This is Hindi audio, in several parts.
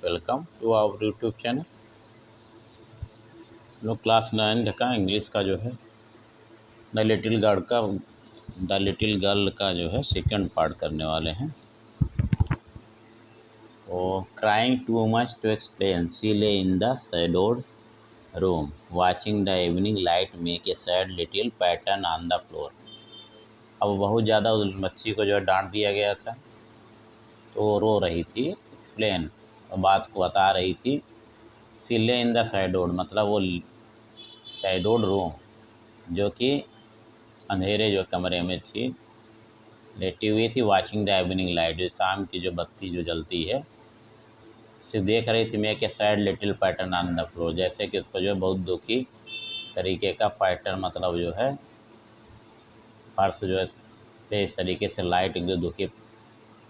Welcome to our YouTube channel. लोग क्लास 9 का इंग्लिश का जो है द लिटिल गर्ल का जो है सेकंड पार्ट करने वाले हैं। तो crying too much to explain she lay in the shadowed room watching the evening light make a sad little pattern on the floor. अब बहुत ज़्यादा उस बच्ची को जो है डांट दिया गया था, तो वो रो रही थी, एक्सप्लेन बात को बता रही थी। She lay in the shadowed मतलब वो शैडोड रूम जो कि अंधेरे जो कमरे में थी, लेटी हुई थी। वाचिंग द इवनिंग लाइट जो शाम की जो बत्ती जो जलती है, उसे देख रही थी। Make a sad little pattern on the floor, जैसे कि उसको जो है बहुत दुखी तरीके का पैटर्न मतलब जो है फर्श जो है पे इस तरीके से लाइट जो दुखी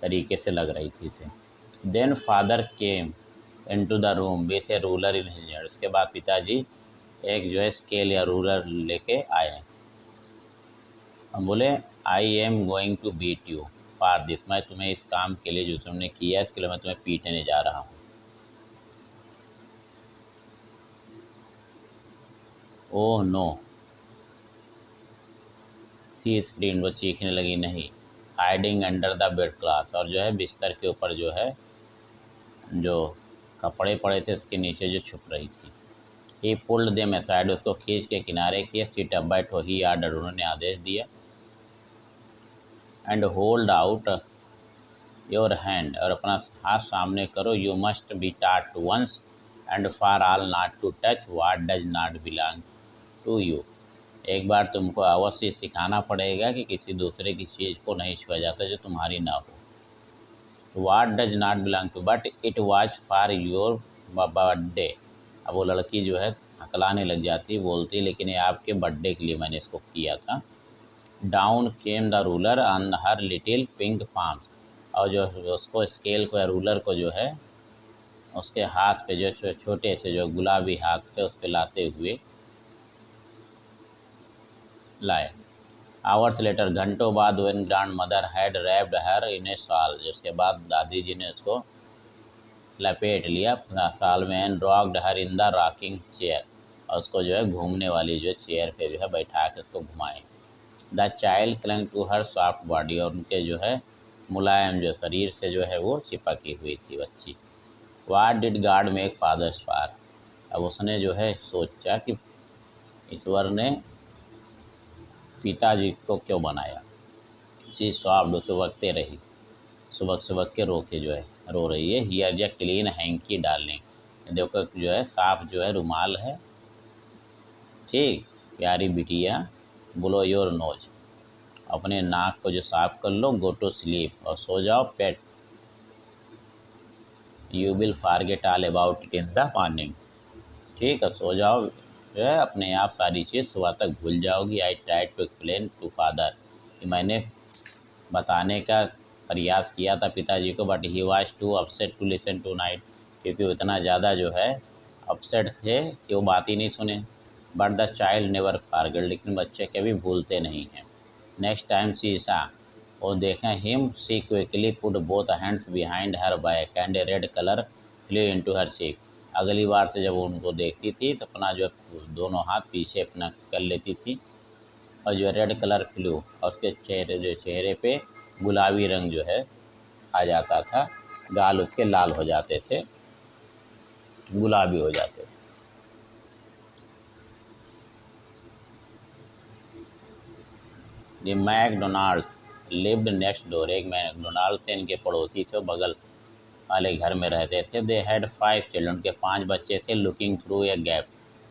तरीके से लग रही थी इसे। Then father came into the room with a ruler in his hand. उसके बाद पिताजी एक जो है स्केल या रूलर लेके आए। हम बोले I am going to beat you for this, मैं तुम्हें इस काम के लिए जो तुमने किया इसके लिए मैं तुम्हें पीटने जा रहा हूँ। ओह नो सी स्क्रीन, वो चीखने लगी। नहीं। Hiding under the bed cloth, और जो है बिस्तर के ऊपर जो है जो कपड़े पड़े थे उसके नीचे जो छुप रही थी। ही पुल्ड देम असाइड, उसको खींच के किनारे किया। सीट अप बैठो, ही आर्डर, उन्होंने आदेश दिया। And hold out your hand, और अपना हाथ सामने करो। You must be taught once and for all not to touch what does not belong to you. एक बार तुमको अवश्य सिखाना पड़ेगा कि किसी दूसरे की चीज़ को नहीं छुआ जाता जो तुम्हारी ना हो। What does not belong to, but it was for your birthday. अब वो लड़की जो है हकलाने लग जाती, बोलती लेकिन ये आपके बर्थडे के लिए मैंने इसको किया था। Down came the ruler on her little pink palms, और जो उसको स्केल को या रूलर को जो है उसके हाथ पे जो छोटे से जो गुलाबी हाथ पे उस पे लाते हुए लाए। आवर्स लेटर, घंटों बाद, when grand mother had wrapped her in A shawl, जिसके बाद दादी जी ने उसको लपेट लिया शाल में। And rocked her in the rocking chair, और उसको जो है घूमने वाली जो चेयर पे जो है बैठा के उसको घुमाए। The child clung to her soft body, और उनके जो है मुलायम जो शरीर से जो है वो चिपकी हुई थी बच्ची। What did God make fathers for, अब उसने जो है सोचा कि ईश्वर ने पिताजी को क्यों बनाया। सी सॉफ्ट, सुबकते रही, सुबक के रो के जो है रो रही है। Here J clean hanky darling, देखो जो है साफ जो है रुमाल है, ठीक प्यारी बिटिया। ब्लो योर नोज, अपने नाक को जो साफ कर लो। गो टू स्लीप, और सो जाओ। Pet, you will forget all about it in the morning, ठीक है सो जाओ, जो है अपने आप सारी चीज़ सुबह तक भूल जाओगी। I try to explain to father, कि मैंने बताने का प्रयास किया था पिताजी को, but he was too upset to listen tonight, क्योंकि वो इतना ज़्यादा जो है अपसेट थे कि वो बात ही नहीं सुने। But the child never forget, लेकिन बच्चे कभी भूलते नहीं हैं। नेक्स्ट टाइम सी सा, और देखें him, she quickly put both hands behind her back and a red colour flew into her cheek. अगली बार से जब वो उनको देखती थी तो अपना जो दोनों हाथ पीछे अपना कर लेती थी, और जो रेड कलर फ्लू, और उसके चेहरे पे गुलाबी रंग जो है आ जाता था। गाल उसके लाल हो जाते थे, गुलाबी हो जाते थे। ये मैकडोनाल्ड्स लिव्ड नेक्स्ट डोर, एक मैकडोनाल्ड थे, इनके पड़ोसी थे, बगल वाले घर में रहते थे। दे हैड 5 चिल्ड्रन, उनके 5 बच्चे थे। लुकिंग थ्रू ए गैप,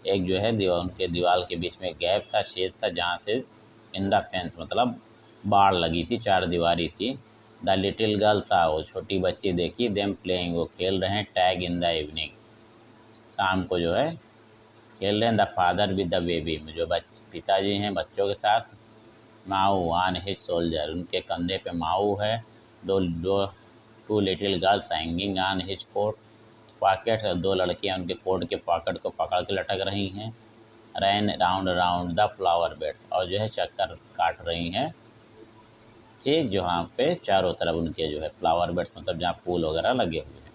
एक जो है उनके दीवार के बीच में गैप था, छेद था, जहाँ से इन द फेंस मतलब बाड़ लगी थी, चार दीवारी थी। द लिटिल गर्ल था, वो छोटी बच्ची देखी। देम प्लेइंग, वो खेल रहे हैं। टैग इन द इवनिंग, शाम को जो है खेल रहे हैं। The father with the baby, जो पिताजी हैं बच्चों के साथ। माऊ ऑन हिज सोल्जर, उनके कंधे पे माऊ है। दो दो two little girls hanging on his coat pocket, दो लड़कियां उनके कोट के पॉकेट को पकड़ के लटक रही हैं। Ran round round the flower beds, और जो है चक्कर काट रही हैं, ठीक जहाँ पे चारों तरफ उनके जो है फ्लावर बेड्स मतलब जहाँ फूल वगैरह लगे हुए हैं।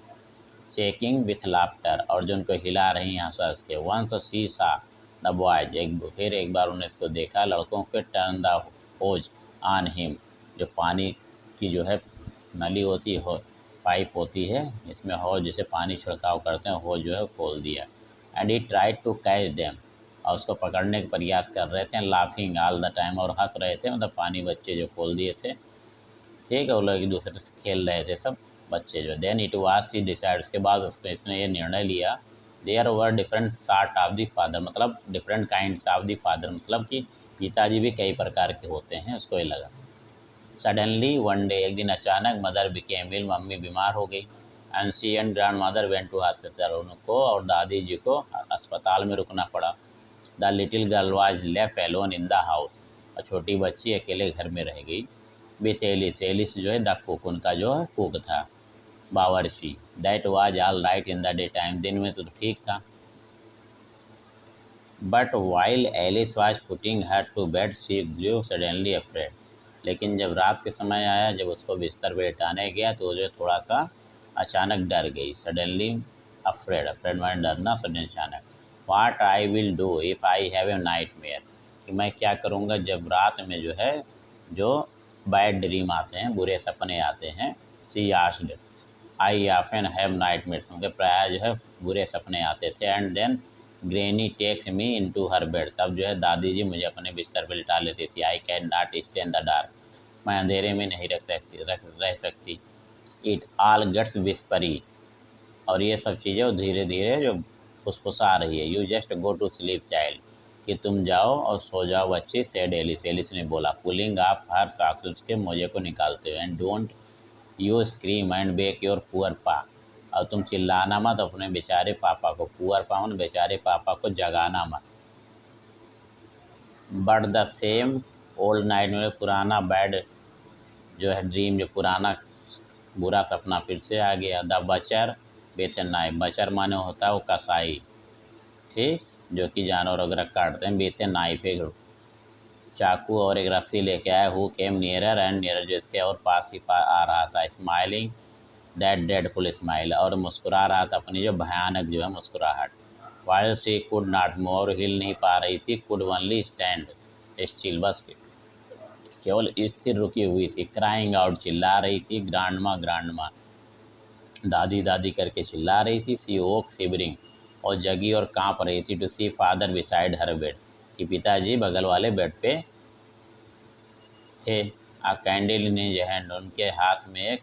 शेकिंग विथ लाफ्टर, अर्जुन को हिला रही हंस हंस के। Once she saw the boys, फिर एक बार उन्हें इसको देखा लड़कों के। Turn the hose on him, जो पानी की जो है नली होती है, पाइप होती है, इसमें होज जिसे पानी छिड़काव करते हैं, होज जो है खोल दिया। And he tried to catch them, और उसको पकड़ने का प्रयास कर रहे थे। लाफिंग ऑल द टाइम, और हंस रहे थे, मतलब पानी बच्चे जो खोल दिए थे, ठीक है, वो लोग एक दूसरे से खेल रहे थे सब बच्चे जो। Then it was she decide, उसके बाद उसने इसने ये निर्णय लिया। There were different sort of the father, मतलब different kind of the father, मतलब कि पिताजी भी कई प्रकार के होते हैं, उसको ये लगा। सडनली वन डे, एक दिन अचानक, मदर बिकेम इल, मम्मी बीमार हो गई। And she and grandmother went to hospital, उनको और दादी जी को अस्पताल में रुकना पड़ा। The little girl was left alone in the house, और छोटी बच्ची अकेले घर में रह गई। विथ एलिस, एलिस जो है द कुक, उनका जो है कुक था, बावर्ची। That was all right in the daytime, दिन में तो ठीक था। But while Alice was putting her to bed she grew suddenly afraid, लेकिन जब रात के समय आया, जब उसको बिस्तर पे लेटाने गया, तो जो थोड़ा सा अचानक डर गई। सडनली अफ्रेड, अफ्रेड माने डरना, सडन अचानक। What I will do if I have a nightmare, कि मैं क्या करूँगा जब रात में जो है जो बैड ड्रीम आते हैं, बुरे सपने आते हैं। She asked, I often have nightmares, उनके प्राय जो है बुरे सपने आते थे। And then granny takes me into her bed, तब जो है दादी जी मुझे अपने बिस्तर पर लिटा लेती थी। I can not stay in the dark, मैं अंधेरे में नहीं रह सकती। इट ऑल गेट्स विस्परी, और ये सब चीज़ें धीरे धीरे जो फुसफुसा रही है। You just go to sleep child, कि तुम जाओ और सो जाओ बच्ची, सेड एलिस, एलिस ने बोला। पुलिंग ऑफ हर सॉक्स, उसके मोजे को निकालते हुए। And don't you scream and wake your poor pa, और तुम चिल्लाना मत अपने बेचारे पापा को। पुअर पा उन बेचारे पापा को जगाना मत। But the same old night में, पुराना बैड जो है ड्रीम, जो पुराना बुरा सपना फिर से आ गया। द बचर विथ नाइफ, बचर माने होता है वो कसाई, ठीक, जो कि जानवर वगैरह काटते हैं। बीते नाइफ, एक चाकू और एक रस्सी लेके आया। Who came nearer and nearer, जो इसके और पास ही आ रहा था। स्माइलिंग दैट डेडफुल स्माइल, और मुस्कुरा रहा था अपनी जो भयानक जो है मुस्कुराहट। While she could not move, हिल नहीं पा रही थी। कुड ओनली स्टैंड स्टिल, बस केवल स्थिर रुकी हुई थी। क्राइंग आउट, चिल्ला रही थी। ग्रांडमा ग्रांडमा, दादी दादी करके चिल्ला रही थी। सी ओक शिवरिंग, और जगी और कांप रही थी। To see father beside her bed, कि पिताजी बगल वाले बेड पे थे। A candle in his hand, उनके हाथ में एक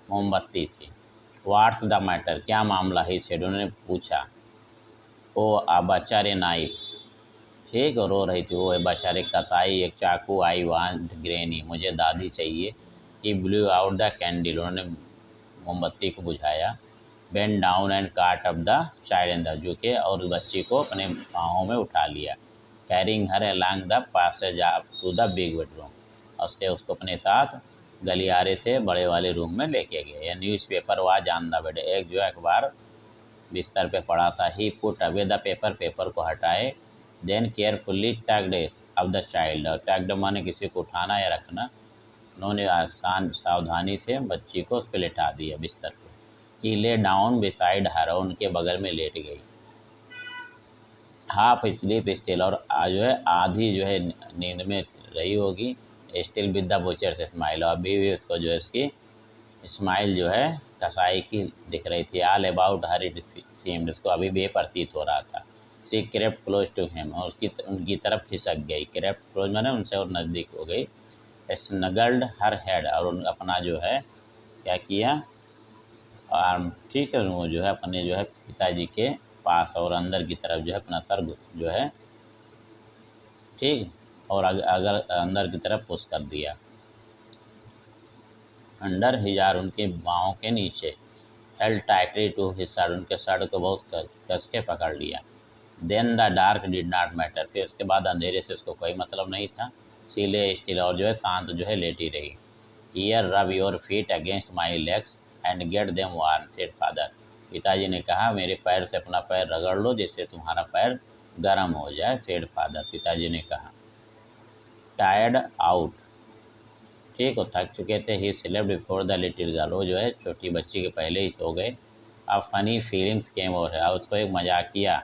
मोमबत्ती थी। व्हाट्स द मैटर, क्या मामला है, सेड, उन्होंने पूछा। ओ आ बचारे नाइफ, ठीक, और रो रही थी वो बेचारे कसाई। एक चाकू, आई वांट ग्रेनी, मुझे दादी चाहिए। He blew out the candle, उन्होंने मोमबत्ती को बुझाया। Bent down and caught up the child in the, झुके और बच्ची को अपने बाहों में उठा लिया। Carrying her along the passage to the big bedroom, और उसको अपने साथ गलियारे से बड़े वाले रूम में लेके गए। Newspaper was on the bed, एक जो अखबार बिस्तर पे पड़ा था। He put away the paper, paper को हटाए। Then carefully tugged off the child, और टग्ड माने किसी को उठाना या रखना। उन्होंने आसान सावधानी से बच्ची को उस पर लेटा दिया बिस्तर पे। ही ले डाउन बिसाइड हर, उनके बगल में लेट गई। हाफ स्लीप स्टिल, और जो है आधी जो है नींद में रही होगी। स्टिल विद द बुचर से स्माइल, और अभी भी उसको जो है उसकी स्माइल जो है कसाई की दिख रही थी। All about her it seemed, उसको अभी भी प्रतीत हो रहा था। सी क्रेप्ट क्लोज टू हिम, और उनकी तरफ खिसक गई। क्रेप्ट क्लोज मैंने उनसे और नज़दीक हो गई। स्नगल्ड हर हेड, और अपना जो है क्या किया, आर्म, ठीक है, वो जो है अपने जो है पिताजी के पास और अंदर की तरफ जो है अपना सर जो है, ठीक, और अगर अंदर की तरफ पुश कर दिया। अंडर हिजार, उनके बाहों के नीचे। Held tightly to his shirt, उनके शर्ट को बहुत कस के पकड़ लिया। Then the dark did not matter, फिर उसके बाद अंधेरे से उसको कोई मतलब नहीं था। सीले स्टिल, और जो है शांत जो है लेटी रही। Year rub your feet against my legs and get them warm, said father, पिताजी ने कहा मेरे पैर से अपना पैर रगड़ लो जिससे तुम्हारा पैर गर्म हो जाए, सेड फादर, पिताजी ने कहा। टायर्ड आउट, ठीक, वो थक चुके थे। He slept before the little girl, वो जो है छोटी बच्ची के पहले ही सो गए। अब फनी फीलिंग्स केम ओवर है, उसको एक मजाकिया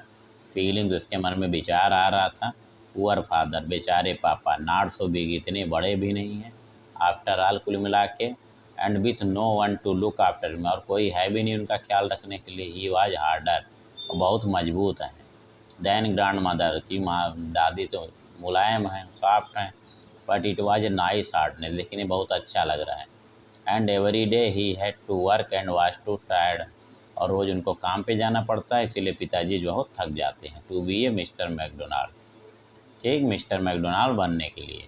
फीलिंग्स उसके मन में विचार आ रहा था। पुअर फादर, बेचारे पापा, नॉट सो बिग, इतने बड़े भी नहीं हैं आफ्टर ऑल, कुल मिला के, and with no one to look after me, और कोई है भी नहीं उनका ख्याल रखने के लिए। ही वाज हार्डर, और बहुत मजबूत हैं। देन ग्रैंड मदर की माँ, दादी तो मुलायम हैं, सॉफ्ट हैं, but it was a nice hardness, लेकिन ये बहुत अच्छा लग रहा है। And every day he had to work and was too tired, और रोज़ उनको काम पे जाना पड़ता है, इसीलिए पिताजी जो है वो थक जाते हैं। To be a Mister McDonald, ठीक, मिस्टर मैकडोनाल्ड बनने के लिए।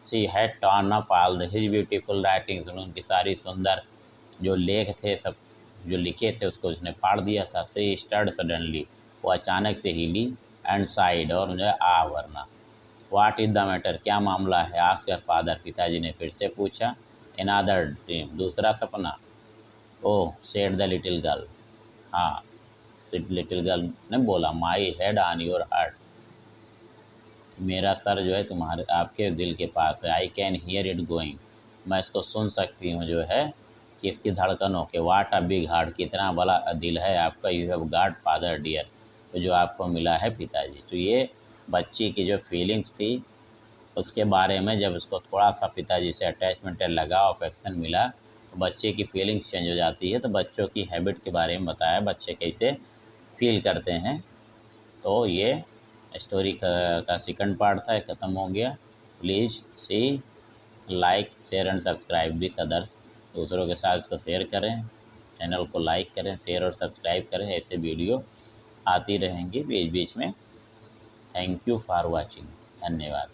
She had turn up all the his beautiful writings, उनकी सारी सुंदर जो लेख थे, सब जो लिखे थे उसको उसने फाड़ दिया था। शी स्टर्ड सडनली, वो अचानक से हिली, एंड साइड, और जो है आ वरना। व्हाट इज द मैटर, क्या मामला है, आस्क्ड फादर, पिताजी ने फिर से पूछा। अनदर ड्रीम, दूसरा सपना। ओह सेड द लिटिल गर्ल, हाँ, लिटिल गर्ल ने बोला, my head on your heart, मेरा सर जो है तुम्हारे आपके दिल के पास है। I can hear it going, मैं इसको सुन सकती हूँ जो है कि इसकी धड़कनों के। वाट अ बिग हार्ट, कितना बड़ा दिल है आपका। You have got father dear, तो जो आपको मिला है पिताजी। तो ये बच्ची की जो फीलिंग्स थी उसके बारे में, जब उसको थोड़ा सा पिताजी से अटैचमेंट या लगाव अफेक्शन मिला तो बच्चे की फीलिंग्स चेंज हो जाती है। तो बच्चों की हैबिट के बारे में बताया, बच्चे कैसे फील करते हैं। तो ये स्टोरी का सेकंड पार्ट था, ख़त्म हो गया। Please see, like share and subscribe with others, दूसरों के साथ इसको शेयर करें, चैनल को लाइक करें, शेयर और सब्सक्राइब करें, ऐसे वीडियो आती रहेंगी बीच बीच में। थैंक यू फॉर वॉचिंग, धन्यवाद।